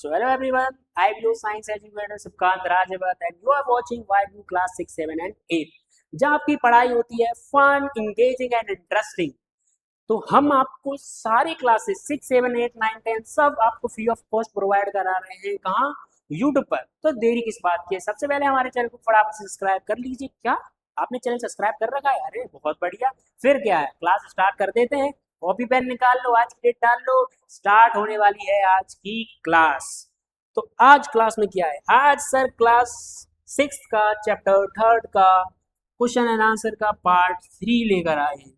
So hello everyone, I'm your science educator Subkant Rajawat and you are watching YU class 6, 7 and 8 जहाँ आपकी पढ़ाई होती है fun, engaging and interesting. तो हम आपको सारे क्लासेस 6, 7, 8, 9, 10 सब आपको फ्री ऑफ कॉस्ट प्रोवाइड करा रहे हैं। कहाँ? यूट्यूब पर। तो देरी किस बात की है, सबसे पहले हमारे चैनल को फटाफट से सब्सक्राइब कर लीजिए। क्या आपने चैनल सब्सक्राइब कर रखा है? अरे बहुत बढ़िया। फिर क्या है, क्लास स्टार्ट कर देते हैं। कॉपी पेन निकाल लो, आज की डेट डाल लो, स्टार्ट होने वाली है आज की क्लास। तो आज क्लास में क्या है, आज सर क्लास 6 का चैप्टर 3 का क्वेश्चन एंड आंसर का पार्ट 3 लेकर आए हैं।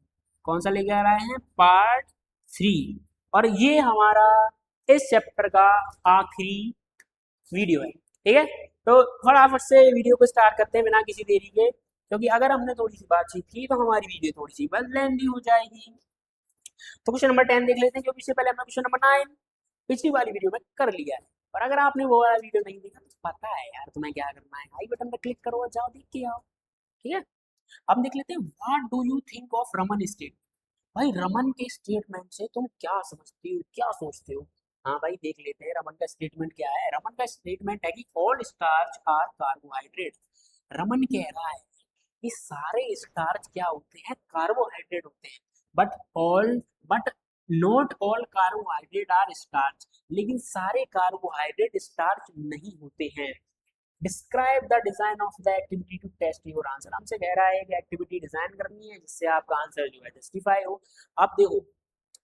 कौन सा लेकर आए हैं? पार्ट 3। और ये हमारा इस चैप्टर का आखिरी वीडियो है। ठीक है, तो फटाफट से वीडियो को स्टार्ट करते हैं बिना किसी देरी के, क्योंकि अगर हमने थोड़ी सी बातचीत की तो हमारी वीडियो थोड़ी सी बस लेंदी हो जाएगी। तो क्वेश्चन नंबर 10 देख लेते हैं, क्योंकि इससे पहले हमने क्वेश्चन नंबर 9 पिछली वाली वीडियो में कर लिया है। और अगर आपने वो वाला वीडियो नहीं देखा तो पता है यार तुम्हें क्या करना है, आई बटन पर क्लिक करो और जाओ देख के आओ। ठीक है, अब देख लेते हैं what do you think of Raman state. भाई रमन के स्टेटमेंट से तुम क्या समझते हो, क्या सोचते हो? हाँ भाई, देख लेते हैं रमन का स्टेटमेंट क्या है। रमन का स्टेटमेंट है कि all starch are carbohydrate. Raman कह रहा है कि सारे स्टार्च क्या होते हैं? कार्बोहाइड्रेट होते हैं। But all but not all carbohydrate are starch. लेकिन सारे कार्बोहाइड्रेट स्टार्च नहीं होते हैं। Describe the design of the activity to test your answer. हमसे कह रहा है कि एक्टिविटी डिजाइन करनी है जिससे आपका आंसर जो है जस्टिफाई हो। अब देखो,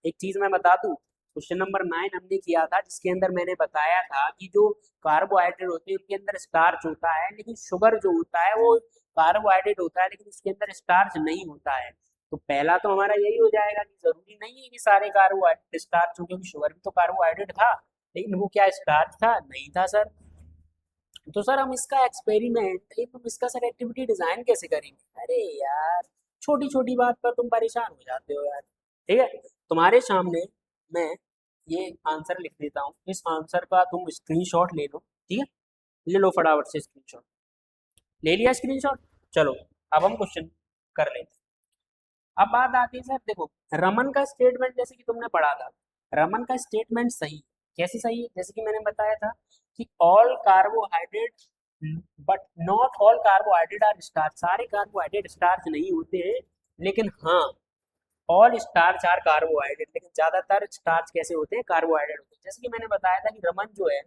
एक चीज मैं बता दूं, क्वेश्चन नंबर 9 हमने किया था जिसके अंदर मैंने बताया था कि जो कार्बोहाइड्रेट होते हैं उनके अंदर स्टार्च होता है, लेकिन शुगर जो होता है वो कार्बोहाइड्रेट होता है लेकिन उसके अंदर स्टार्च नहीं होता है। तो पहला तो हमारा यही हो जाएगा कि जरूरी नहीं है कि सारे कार्बोहाइड्रेट स्टार्च हो, क्योंकि शुगर भी तो कार्बोहाइड्रेट था, लेकिन वो क्या स्टार्च था? नहीं था सर। तो सर हम इसका एक्सपेरिमेंट, हम इसका सर एक्टिविटी डिजाइन कैसे करेंगे? अरे यार, छोटी छोटी बात पर तुम परेशान हो जाते हो यार। ठीक है, तुम्हारे सामने मैं ये आंसर लिख देता हूँ, इस आंसर का तुम स्क्रीनशॉट ले लो। ठीक है, ले लो फटाफट से स्क्रीनशॉट। ले लिया स्क्रीनशॉट? चलो अब हम क्वेश्चन कर लेते हैं। अब बात आती है सर, देखो रमन का स्टेटमेंट जैसे कि तुमने पढ़ा था, रमन का स्टेटमेंट सही है। कैसे सही है? जैसे कि मैंने बताया था कि all carbohydrate but not all carbohydrate are starch. सारे कार्बोहाइड्रेट स्टार्च नहीं होते हैं, लेकिन हाँ ऑल स्टार्च आर कार्बोहाइड्रेट। लेकिन ज्यादातर स्टार्च कैसे होते हैं? कार्बोहाइड्रेट होते हैं। जैसे कि मैंने बताया था कि रमन जो है,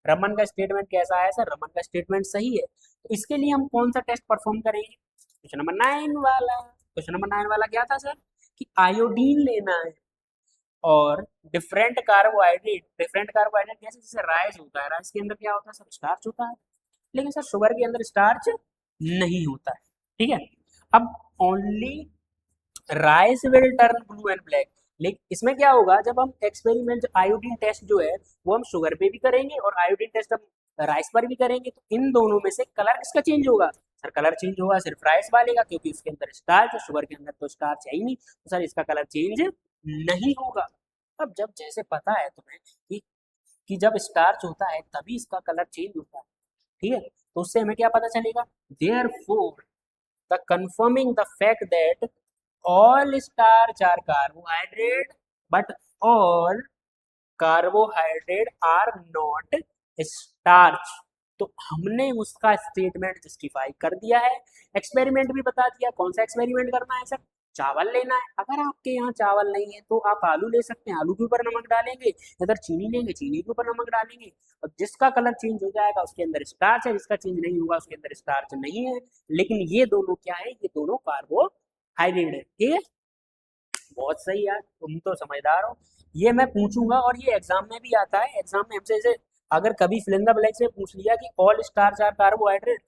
रमन का स्टेटमेंट कैसा है सर? रमन का स्टेटमेंट सही है। तो इसके लिए हम कौन सा टेस्ट परफॉर्म करेंगे? क्वेश्चन नंबर 9 वाला। क्वेश्चन नंबर 9 वाला क्या था सर? कि आयोडीन लेना है और डिफरेंट कार्बोहाइड्रेट जैसे जैसे राइस होता है, राइस के अंदर क्या होता है सर? स्टार्च होता है। लेकिन सर शुगर के अंदर स्टार्च नहीं होता है। ठीक है, अब only rice will turn blue and black. लेकिन इसमें क्या होगा, जब हम एक्सपेरिमेंट आयोडीन टेस्ट जो है वो हम शुगर पे भी करेंगे और आयोडीन टेस्ट हम राइस पर भी करेंगे, तो इन दोनों में से कलर किसका चेंज होगा? सर कलर चेंज होगा सिर्फ राइस वाले का, क्योंकि उसके अंदर स्टार्च है, शुगर के अंदर तो स्टार्च है ही नहीं, तो सर इसका कलर चेंज नहीं होगा। अब जब जैसे पता है तुम्हें कि जब स्टार्च होता है तभी इसका कलर चेंज होता है। ठीक है, तो उससे हमें क्या पता चलेगा? Therefore the confirming the fact that all starch are carbohydrate but all carbohydrate are not starch। तो हमने उसका स्टेटमेंट जस्टिफाई कर दिया है, एक्सपेरिमेंट भी बता दिया। कौन सा एक्सपेरिमेंट करना है सर? चावल लेना है। अगर आपके यहाँ चावल नहीं है तो आप आलू ले सकते हैं, आलू के ऊपर नमक डालेंगे। इधर चीनी लेंगे, चीनी के ऊपर नमक डालेंगे। और जिसका कलर चेंज हो जाएगा उसके अंदर स्टार्च है, जिसका चेंज नहीं होगा उसके अंदर स्टार्च नहीं है। लेकिन ये दोनों क्या है? ये दोनों कार्बोहाइड्रेट है। ठीक है, बहुत सही यार, तुम तो समझदार हो। ये मैं पूछूंगा और ये एग्जाम में भी आता है। एग्जाम में हमसे जैसे अगर कभी फिल इन द ब्लैंक से पूछ लिया कि all starch are carbohydrate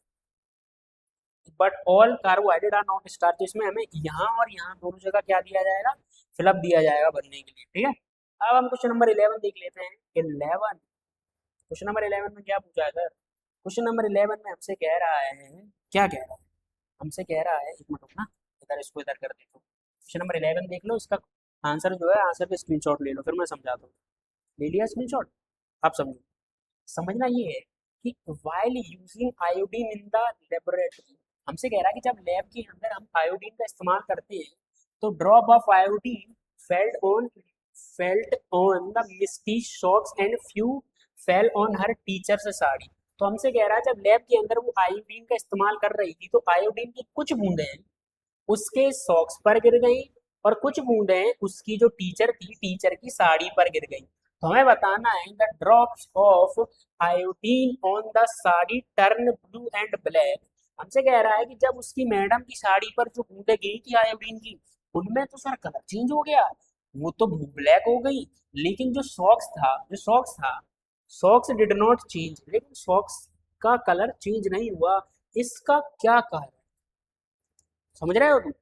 but all carbohydrate are not starch, तो इसमें हमें यहाँ और यहाँ दोनों जगह क्या दिया जाएगा? फिलअप दिया जाएगा भरने के लिए। ठीक है, अब हम क्वेश्चन नंबर 11 देख लेते हैं। 11, क्वेश्चन नंबर 11 में क्या पूछा है सर? क्वेश्चन नंबर 11 में हमसे कह रहा है, क्या कह रहा है? हमसे कह रहा है, एक मिनट रुकना, इधर इसको इधर कर देता हूँ। क्वेश्चन नंबर 11 देख लो, इसका आंसर जो है आंसर का स्क्रीनशॉट ले लो, फिर मैं समझाता हूँ। ले लिया स्क्रीनशॉट? आप समझो, समझना ये है कि while using iodine in the laboratory, हमसे कह रहा है कि जब लैब के अंदर हम आयोडीन का इस्तेमाल करते हैं तो drop of iodine felt on the misty shocks and few fell on her teacher से साड़ी। तो हमसे कह रहा है जब लैब के अंदर वो आयोडीन का इस्तेमाल कर रही थी तो आयोडीन की कुछ बूंदें उसके सॉक्स पर गिर गई और कुछ बूंदें उसकी जो टीचर थी टीचर की साड़ी पर गिर गई। तो हमें बताना है the drops of iodine on the sari turn blue and black. हमसे कह रहा है कि जब उसकी मैडम की साड़ी पर जो बूंदें गिरी थी आयोडीन की उनमें तो सर कलर चेंज हो गया, वो तो ब्लैक हो गई। लेकिन जो सॉक्स था सॉक्स डिड नॉट चेंज, लेकिन सॉक्स का कलर चेंज नहीं हुआ। इसका क्या कारण, समझ रहे हो तुम?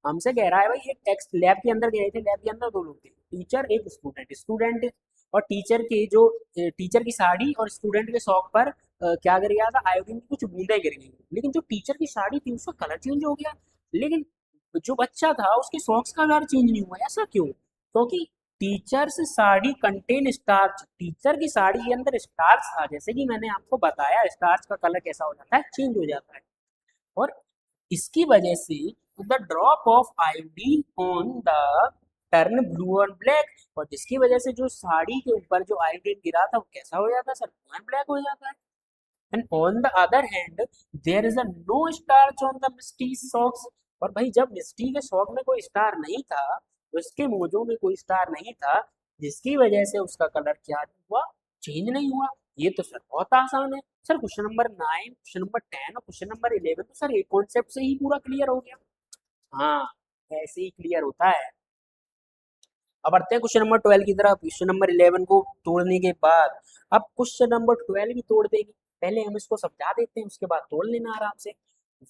हमसे कह रहा है भाई एक टेक्स्ट लैब के अंदर गए थे, लैब के अंदर दो लोग थे, टीचर एक स्टूडेंट, स्टूडेंट और टीचर के जो टीचर की साड़ी और स्टूडेंट के सॉक पर क्या गिर गया था, आयोडीन की कुछ बूंदें गिर गई। लेकिन जो टीचर की साड़ी थी उसका कलर चेंज हो गया, लेकिन जो बच्चा था उसके सॉक्स का कलर चेंज नहीं हुआ। ऐसा क्यों? क्योंकि teachers sari contain starch, teacher की साड़ी के अंदर स्टार्च था। जैसे कि मैंने आपको बताया स्टार्च का कलर कैसा हो जाता है, चेंज हो जाता है। और इसकी वजह से the drop of iodine on the turn blue और ब्लैक, और जिसकी वजह से जो साड़ी के ऊपर जो आयोडीन गिरा था वो कैसा हो जाता है सर, ब्लू एंड ब्लैक हो जाता है। And on the other hand there is a no starch on the misty socks. और भाई जब मिस्टी के सॉक में कोई स्टार नहीं था, उसके मोजों में कोई स्टार नहीं था, जिसकी वजह से उसका कलर क्या नहीं हुआ, चेंज नहीं हुआ। ये तो सर बहुत आसान है sir. Question number 9, question number 10 और क्वेश्चन नंबर 11 तो सर एक कॉन्सेप्ट से ही पूरा क्लियर हो गया। हाँ, ऐसे ही क्लियर होता है। अब बढ़ते हैं क्वेश्चन नंबर 12 की तरफ। क्वेश्चन नंबर 11 को तोड़ने के बाद अब क्वेश्चन नंबर 12 भी तोड़ देंगे। पहले हम इसको समझा देते हैं, उसके बाद तोड़ लेना आराम से।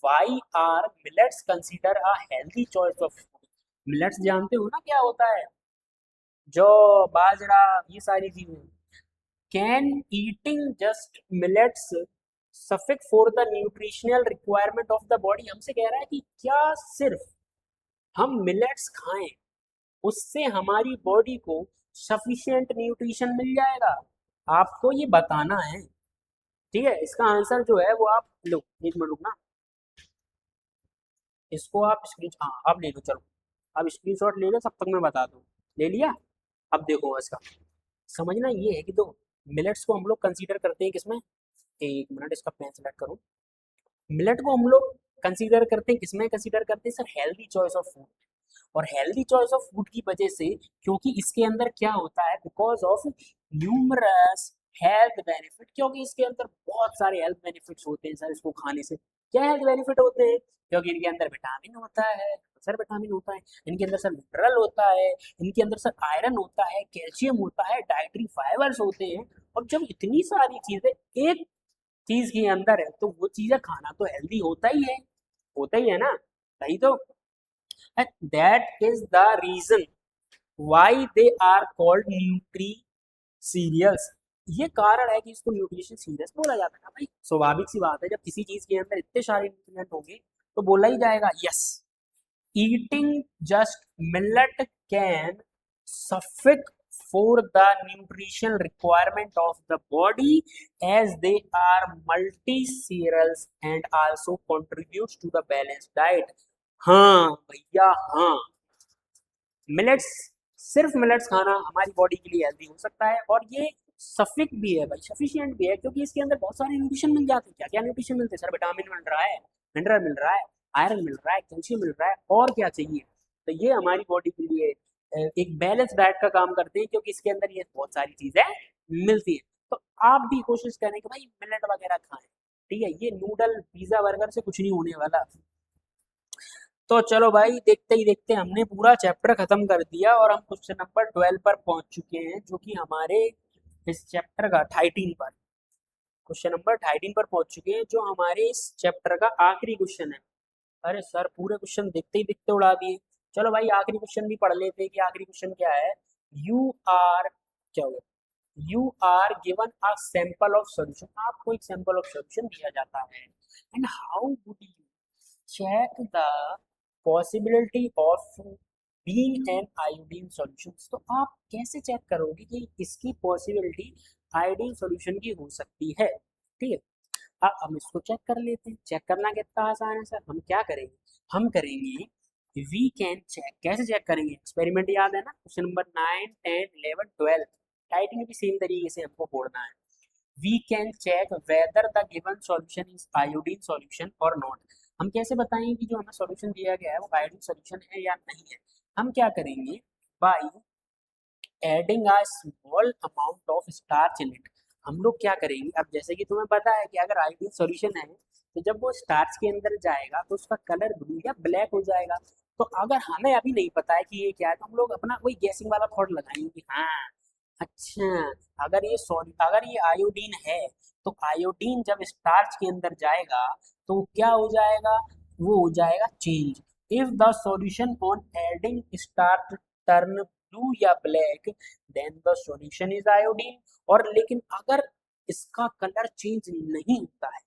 Why are millets consider a healthy choice of food. Millets जानते हो ना क्या होता है, जौ बाजरा ये सारी चीजें। Can eating just millets सफिक for the nutritional requirement of the body. हमसे कह रहा है कि क्या सिर्फ हम मिलेट्स खाएं उससे हमारी बॉडी को सफिशिएंट न्यूट्रिशन मिल जाएगा? आपको ये बताना है। ठीक है, इसका आंसर जो है वो आप लो, एक मिनट रुकना, इसको आप स्क्रीन, हाँ अब ले लो, चलो अब स्क्रीनशॉट ले लो, तब तक मैं बता दूँ। ले लिया? अब देखो इसका समझना ये है कि दो मिलेट्स को हम लोग कंसीडर करते हैं किसमें, एक मिनट इसका पेन सेलेक्ट करूँ। मिलेट को हम लोग कंसीडर करते हैं किसमें, कंसीडर करते हैं sir healthy choice of food. और हेल्दी चॉइस ऑफ फूड की वजह से, क्योंकि इसके अंदर क्या होता है, because of numerous health benefit, क्योंकि इसके अंदर बहुत सारे हेल्थ बेनिफिट्स होते हैं सर इसको खाने से। क्या हेल्थ बेनिफिट होते हैं? क्योंकि इनके अंदर विटामिन होता है सर, विटामिन होता है इनके अंदर सर, मिनरल होता है इनके अंदर सर, आयरन होता है, कैल्शियम होता है, डाइटरी फाइबर्स होते हैं। और जब इतनी सारी चीजें एक चीज के अंदर है तो वो चीजें खाना तो हेल्दी होता ही है ना, सही तो। And that is the reason why they are called nutri cereals. ये कारण है कि इसको न्यूट्रिशन सीरियल्स बोला जाता है ना भाई। स्वाभाविक सी बात है, जब किसी चीज के अंदर इतने सारे न्यूट्रिएंट होंगे तो बोला ही जाएगा yes, eating just millet can suffice for the nutrition requirement of the body as they are multi-cereals and also contributes to the balanced diet। हाँ भैया हाँ, मिलेट्स, सिर्फ मिलेट्स खाना हमारी बॉडी के लिए हेल्दी हो सकता है, और ये सफिक भी है भाई, सफिशिएंट भी है, क्योंकि इसके अंदर बहुत सारे न्यूट्रिशन मिल जाते हैं। क्या क्या न्यूट्रिशन मिलते हैं सर? विटामिन मिल रहा है, मिनरल मिल रहा है, आयरन मिल रहा है, कैल्शियम मिल रहा है, और क्या चाहिए? तो ये हमारी बॉडी के लिए एक बैलेंस डाइट का काम करते हैं, क्योंकि इसके अंदर ये बहुत सारी चीजें मिलती है। तो आप भी कोशिश करें कि भाई मिलेट वगैरह खाएं। ठीक है, ये नूडल पिज्जा बर्गर से कुछ नहीं होने वाला। तो चलो भाई, देखते ही देखते हमने पूरा चैप्टर खत्म कर दिया और हम क्वेश्चन नंबर 12 पर पहुंच चुके हैं, जो कि हमारे इस चैप्टर का 13 पर, क्वेश्चन नंबर 13 पर पहुंच चुके हैं, जो हमारे इस चैप्टर का आखिरी क्वेश्चन है। अरे सर पूरे क्वेश्चन देखते ही देखते उड़ा दिए। चलो भाई आखिरी क्वेश्चन भी पढ़ लेते हैं कि आखिरी क्वेश्चन क्या है। यू आर, क्या हुआ, you are given a sample of solution. आपको एक सैंपल ऑफ सॉल्यूशन दिया जाता है, and how would you check the possibility of being an iodine solution. तो आप कैसे चेक करोगे कि इसकी पॉसिबिलिटी आयोडीन सॉल्यूशन की हो सकती है? ठीक है, अब हम इसको चेक कर लेते हैं। चेक करना कितना आसान है सर। हम क्या करेंगे, हम करेंगे वी कैन चेक। कैसे चेक करेंगे? एक्सपेरिमेंट याद है ना, क्वेश्चन नंबर 9, 10, 11, 12, टाइटिंग भी सेम तरीके से हमको फोड़ना है। We can check whether the given solution is iodine solution और नॉट। हम कैसे बताएं कि जो हमें सॉल्यूशन दिया गया है वो आयोडीन सॉल्यूशन है या नहीं है? हम क्या करेंगे, by adding a small amount of starch in it. हम लोग क्या करेंगे, अब जैसे कि तुम्हें पता है कि अगर आयोडीन सॉल्यूशन है तो जब वो स्टार्च के अंदर जाएगा तो उसका कलर ब्लू या ब्लैक हो जाएगा। तो अगर हमें अभी नहीं पता है कि ये क्या है तो हम लोग अपना वही गैसिंग वाला थॉट लगाएंगे कि हाँ अच्छा, अगर ये आयोडीन है तो आयोडीन जब स्टार्च के अंदर जाएगा तो क्या हो जाएगा, वो हो जाएगा change. If the solution on adding starch turn blue या black then the solution is iodine. और लेकिन अगर इसका कलर चेंज नहीं होता है,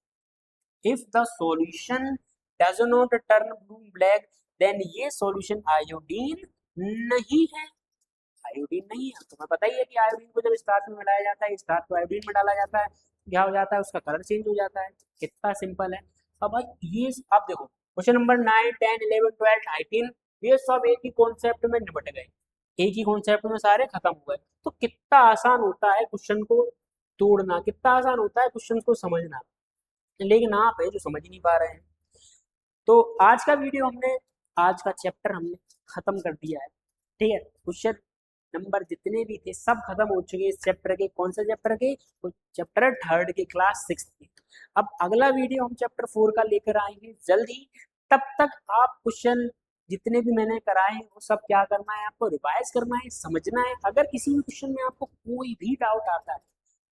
if the solution does not turn blue black then ये सॉल्यूशन आयोडीन नहीं है। आयोडीन नहीं है, तुम्हें पता ही है कि आयोडीन को जब स्टार्च में मिलाया जाता है, स्टार्च को आयोडीन में डाला जाता है, क्या हो जाता है, उसका कलर चेंज हो जाता है। कितना सिंपल है। अब भाई ये आप देखो क्वेश्चन नंबर 9 10 11 12 18 ये सब एक ही कॉन्सेप्ट में निपट गए, एक ही कॉन्सेप्ट में सारे खत्म हो गए। तो कितना आसान होता है क्वेश्चन को तोड़ना, कितना आसान होता है क्वेश्चन को समझना, लेकिन आप है जो समझ ही नहीं पा रहे हैं। तो आज का वीडियो हमने, आज का चैप्टर हमने खत्म कर दिया है, ठीक है। क्वेश्चन नंबर जितने भी थे सब खत्म हो चुके इस चैप्टर के। कौन सा चैप्टर के? तो चैप्टर थर्ड के, क्लास 6 के। अब अगला वीडियो हम चैप्टर 4 का लेकर आएंगे जल्दी। तब तक आप क्वेश्चन जितने भी मैंने कराए हैं वो सब क्या करना है, आपको रिवाइज करना है, समझना है। अगर किसी भी क्वेश्चन में आपको कोई भी डाउट आता है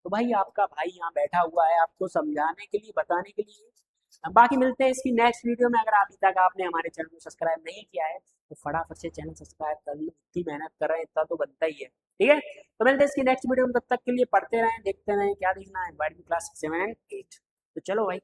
तो भाई आपका भाई यहाँ बैठा हुआ है आपको समझाने के लिए, बताने के लिए। बाकी मिलते हैं इसकी नेक्स्ट वीडियो में। अगर अभी तक आपने हमारे चैनल को सब्सक्राइब नहीं किया है तो फटाफट से चैनल सब्सक्राइब कर लो, इतनी मेहनत कर रहे हैं इतना तो बनता ही है, ठीक है। तो मिलते हैं इसकी नेक्स्ट वीडियो में, तब तक के लिए पढ़ते रहें, देखते रहें क्या देखना है, 12वीं क्लास 7 एंड 8। तो चलो भाई।